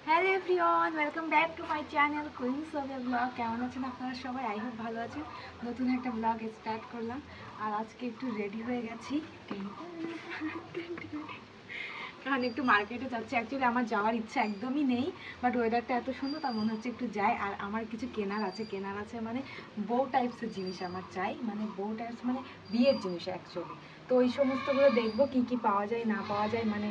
Hello everyone, welcome back to my channel queens of the blog. কেমন আছেন আপনারা সবাই? আই হোপ ভালো আছেন। নতুন একটা ব্লগ স্টার্ট করলাম আর আজকে একটু রেডি হয়ে গেছি, কারণ একটু মার্কেটে যাচ্ছি। অ্যাকচুয়ালি আমার যাওয়ার ইচ্ছা একদমই নেই, বাট ওয়েদারটা এত সুন্দর তার মনে হচ্ছে একটু যাই। আর আমার কিছু কেনার আছে মানে বউ টাইপসের জিনিস আমার চাই, মানে বউ টাইপস মানে বিয়ের জিনিস অ্যাকচুয়ালি। তো ওই সমস্তগুলো দেখবো কী কী পাওয়া যায় না পাওয়া যায়, মানে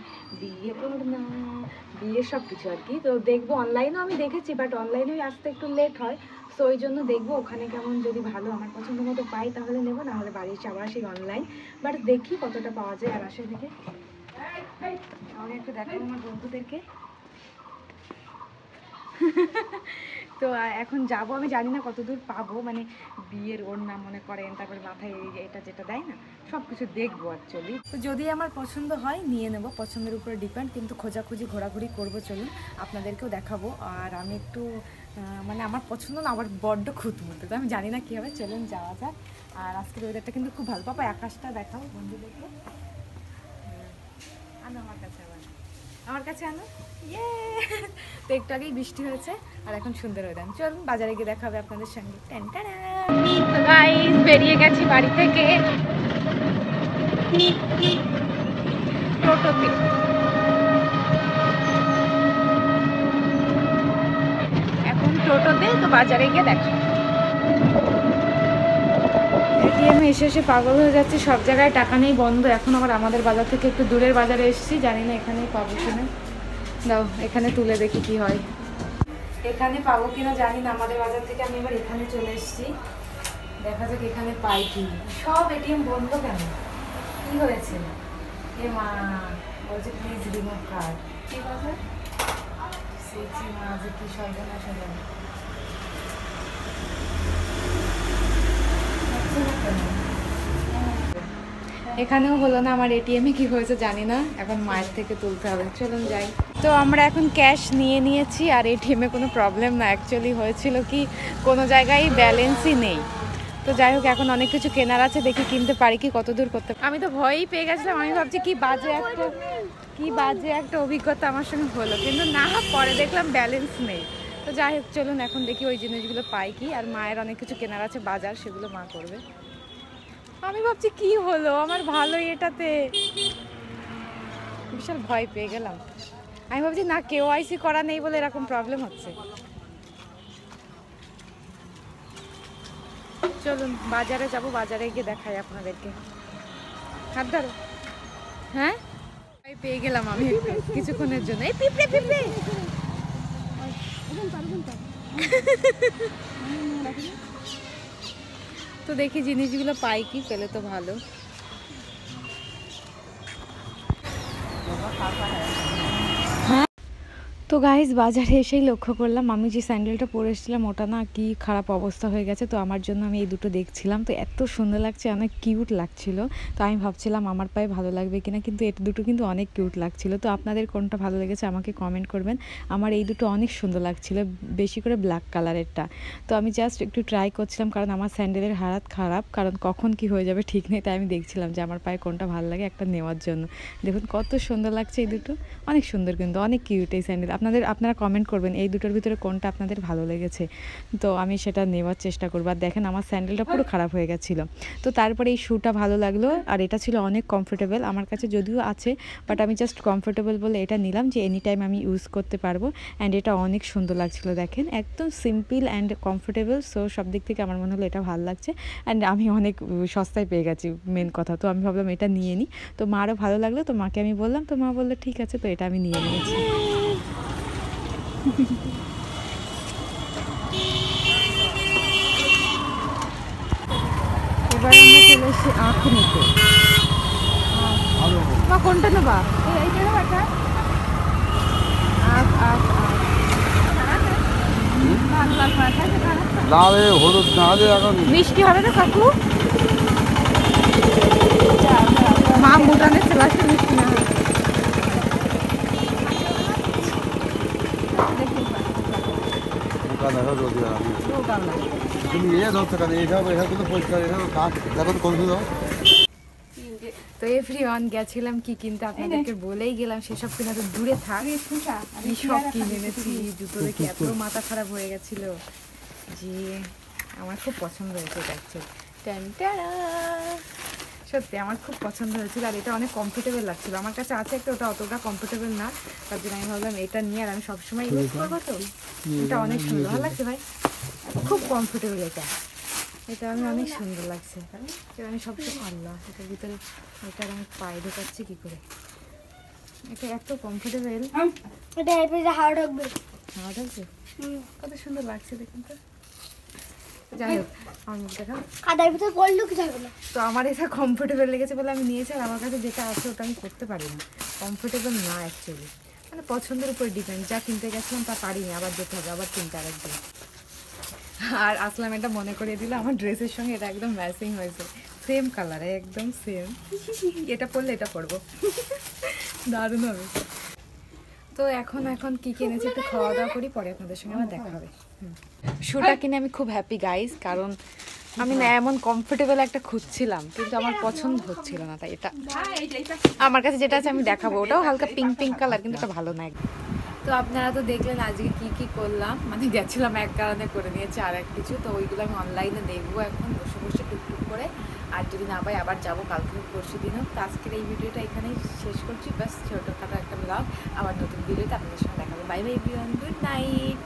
বিয়ের সব কিছু আর কি। তো দেখবো, অনলাইনেও আমি দেখেছি, বাট অনলাইনেও আসতে একটু লেট হয়। সো ওই জন্য দেখবো ওখানে কেমন, যদি ভালো আমার পছন্দ মতো পাই তাহলে নেবো, না হলে বাড়ি এসে আবার সেই অনলাইন। বাট দেখি কতটা পাওয়া যায়। আর আসে দিকে আমি একটু দেখাবো আমার বন্ধুদেরকে। তো এখন যাব, আমি জানি না কতদূর পাবো, মানে বিয়ের ওড়না মনে করেন, তারপরে মাথায় এটা যেটা দেয় না, সব কিছু দেখবো অ্যাকচুয়ালি। তো যদি আমার পছন্দ হয় নিয়ে নেবো, পছন্দের উপরে ডিপেন্ড, কিন্তু খোঁজাখুঁজি ঘোরাঘুরি করবো। চলুন আপনাদেরকেও দেখাবো। আর আমি একটু মানে আমার পছন্দ না, আবার বড্ড খুঁতমুতে, তো আমি জানি না কী হবে। চলুন যাওয়া যাক। আর আজকের ওয়েদারটা কিন্তু খুব ভালো। পাপা আকাশটা দেখাও বন্ধুদেরকে, আনো আমার কাছে, আমার কাছে আনো। ইয়ে, তো একটু আগেই বৃষ্টি হয়েছে আর এখন সুন্দর ওয়েদার। চলুন বাজারে গিয়ে দেখা হবে আপনাদের সঙ্গে। তো গাইস, বেরিয়ে গেছি বাড়ি থেকে টোটোতে। এখন টোটোতে, তো বাজারে গিয়ে দেখা। এটিএমে এসে এসে পাগল হয়ে যাচ্ছে, সব জায়গায় টাকা নেই, বন্ধ। এখন আবার আমাদের বাজার থেকে একটু দূরের বাজারে এসেছি, জানি না এখানেই পাবো কিনা। দাও এখানে তুলে দেখি কি হয়। এখানে পাবো কিনা জানি না, আমাদের বাজার থেকে আমি এবার এখানে চলে এসেছি। দেখা যাক এখানে পাই কি। সব এটিএম বন্ধ কেন, কি হয়েছে? এ মা, বলছে প্লিজ রিমুভ কার্ড। ঠিক আছে, সেছি মা যে কি সর্বনাশ হলো। এখানেও হলো না, আমার এটিএমে কি হয়েছে জানি না, এখন মায়ের থেকে তুলতে হবে। চলুন যাই। তো আমরা এখন ক্যাশ নিয়ে নিয়েছি, আর এটিএমে কোনো প্রবলেম না। অ্যাকচুয়ালি হয়েছিল কি, কোনো জায়গায় ব্যালেন্সই নেই। তো যাই হোক, এখন অনেক কিছু কেনার আছে, দেখি কিনতে পারি কি, কত দূর করতে। আমি তো ভয়ই পেয়ে গেছিলাম, আমি ভাবছি কি বাজে একটা অভিজ্ঞতা আমার সঙ্গে হলো, কিন্তু না, পরে দেখলাম ব্যালেন্স নেই। তো যাই হোক চলুন এখন দেখি ওই জিনিসগুলো পাই কি। আর মায়ের অনেক কিছু কেনার আছে বাজার, সেগুলো মা করবে। আমি ভাবছি কি হলো আমার, ভালোই এটাতে, বিশাল ভয় পেয়ে গেলাম। আমি ভাবছি না, কেওআইসি করা নেই বলে এরকম প্রবলেম হচ্ছে। চলুন বাজারে যাব, বাজারে গিয়ে দেখাই আপনাদেরকে। হাত ধরো। হ্যাঁ, ভয় পেয়ে গেলাম আমি কিছুক্ষণের জন্য। এই পিঁপড়ে পিঁপড়ে। তো দেখি জিনিসগুলো পাই কি, পেলে তো ভালো। তো গাইজ, বাজারে এসেই লক্ষ্য করলাম আমি যে স্যান্ডেলটা পরে এসেছিলাম ওটা না কি খারাপ অবস্থা হয়ে গেছে। তো আমার জন্য আমি এই দুটো দেখছিলাম, তো এত সুন্দর লাগছে, অনেক কিউট লাগছিল। তো আমি ভাবছিলাম আমার পায়ে ভালো লাগবে কিনা, কিন্তু এটা দুটো কিন্তু অনেক কিউট লাগছিল। তো আপনাদের কোনটা ভালো লেগেছে আমাকে কমেন্ট করবেন। আমার এই দুটো অনেক সুন্দর লাগছিল, বেশি করে ব্ল্যাক কালারেরটা। তো আমি জাস্ট একটু ট্রাই করছিলাম, কারণ আমার স্যান্ডেলের হারাত খারাপ, কারণ কখন কি হয়ে যাবে ঠিক নেই। তাই আমি দেখছিলাম যে আমার পায়ে কোনটা ভালো লাগে একটা নেওয়ার জন্য। দেখুন কত সুন্দর লাগছে এই দুটো, অনেক সুন্দর, কিন্তু অনেক কিউট এই স্যান্ডেল। আপনারা কমেন্ট করবেন এই দুটোর ভিতরে কোনটা আপনাদের ভালো লেগেছে, তো আমি সেটা নেওয়ার চেষ্টা করবো। আর দেখেন আমার স্যান্ডেলটা পুরো খারাপ হয়ে গেছিলো। তো তারপরে এই শ্যুটা ভালো লাগলো, আর এটা ছিল অনেক কমফোর্টেবল। আমার কাছে যদিও আছে, বাট আমি জাস্ট কমফোর্টেবল বলে এটা নিলাম, যে এনি টাইম আমি ইউজ করতে পারবো। অ্যান্ড এটা অনেক সুন্দর লাগছিলো, দেখেন একদম সিম্পল অ্যান্ড কমফোর্টেবল। সো সব দিক থেকে আমার মনে হলো এটা ভালো লাগছে। অ্যান্ড আমি অনেক সস্তায় পেয়ে গেছি, মেন কথা। তো আমি ভাবলাম এটা নিয়ে নিই, তো মারও ভালো লাগলো। তো মাকে আমি বললাম, তো মা বললো ঠিক আছে, তো এটা আমি নিয়ে নিয়েছি। এবার আমরা চলে এসেছি আখ নিতে। বা কোনটা নেবা? এইটা নেবা একটা? আখ আখ লাল হলুদ না হলে এখন মিষ্টি হবে না কাকু? মা ভুটানের চলে আসছে, মিষ্টি না হয়। তুমি এ ধরতে কেন, এইসব কিন্তু পরিষ্কার, এসব কাজ দেখো তো কোন। তো তো এভরিওয়ান গেছিলাম কি কিনতে, আপনাদেরকে বলেই গেলাম, সেসব কিনা তো দূরে থাক, কি সব কিনে এনেছি। জুতো দেখে এত মাথা খারাপ হয়ে গেছিল যে আমার খুব পছন্দ হয়েছে এটা অ্যাকচুয়ালি। সত্যি আমার খুব পছন্দ হয়েছিল, আর এটা অনেক কমফোর্টেবল লাগছিল। আমার কাছে আছে একটা, ওটা অতটা কমফোর্টেবল না, তার জন্য আমি ভাবলাম এটা নিয়ে, আর আমি সবসময় ইউজ করবো, তো এটা অনেক সুন্দর ভালো লাগছে ভাই, খুব কমফোর্টেবল এটা, এটা আমি অনেক সুন্দর লাগছে। এটা আমি সবসময় আল্লাহ, এটার ভিতরে এটা আমি পায়ে ঢোকাচ্ছি কি করে, এটা এত কমফোর্টেবল। এটা হাওয়া ঢুকবে। হাওয়া ঢুকছে, কত সুন্দর লাগছে দেখুন তো। যাই হোক, আমার মুখ দেখা, কাদার ভিতরে পড়লেও কিছু হবে না। তো আমার এটা কমফোর্টেবল লেগেছে বলে আমি নিয়েছি, আর আমার কাছে যেটা আছে ওটা আমি করতে পারি না, কমফোর্টেবল না অ্যাকচুয়ালি, মানে পছন্দের উপর ডিপেন্ড। যা কিনতে গেছিলাম তা পারিনি, আবার যেতে হবে, আবার কিনতে আরেকদিন। আর আসলাম এটা মনে করিয়ে দিল, আমার ড্রেসের সঙ্গে এটা একদম ম্যাচিং হয়েছে, সেম কালারে একদম সেম। এটা পরলে এটা পরবো, দারুণ হবে। তো এখন কি কিনেছি একটু খাওয়া দাওয়া করি, পরে আপনাদের সঙ্গে আমার দেখা হবে। শুটা কিনে আমি খুব হ্যাপি গাইস, কারণ আমি না এমন কমফোর্টেবল একটা খুঁজছিলাম, কিন্তু আমার পছন্দ হচ্ছিল না, তাই এটা আমার কাছে যেটা আছে আমি দেখাবো। ওটাও হালকা পিঙ্ক পিঙ্ক কালার, কিন্তু এটা ভালো না। তো আপনারা তো দেখলেন আজকে কি করলাম, মানে গেছিলাম এক কারণে, করে নিয়েছি আর এক কিছু, তো ওইগুলো আমি অনলাইনে দেখবো এখন বসে বসে টুকটুক করে, আর যদি না পাই আবার যাবো কালকে পরশু দিনও। তো আজকের এই ভিডিওটা এখানেই শেষ করছি, বাস ছোটোখাটো একটা ব্লগ, আবার নতুন ভিডিওতে আপনাদের সঙ্গে দেখাবো। Bye bye everyone, good night.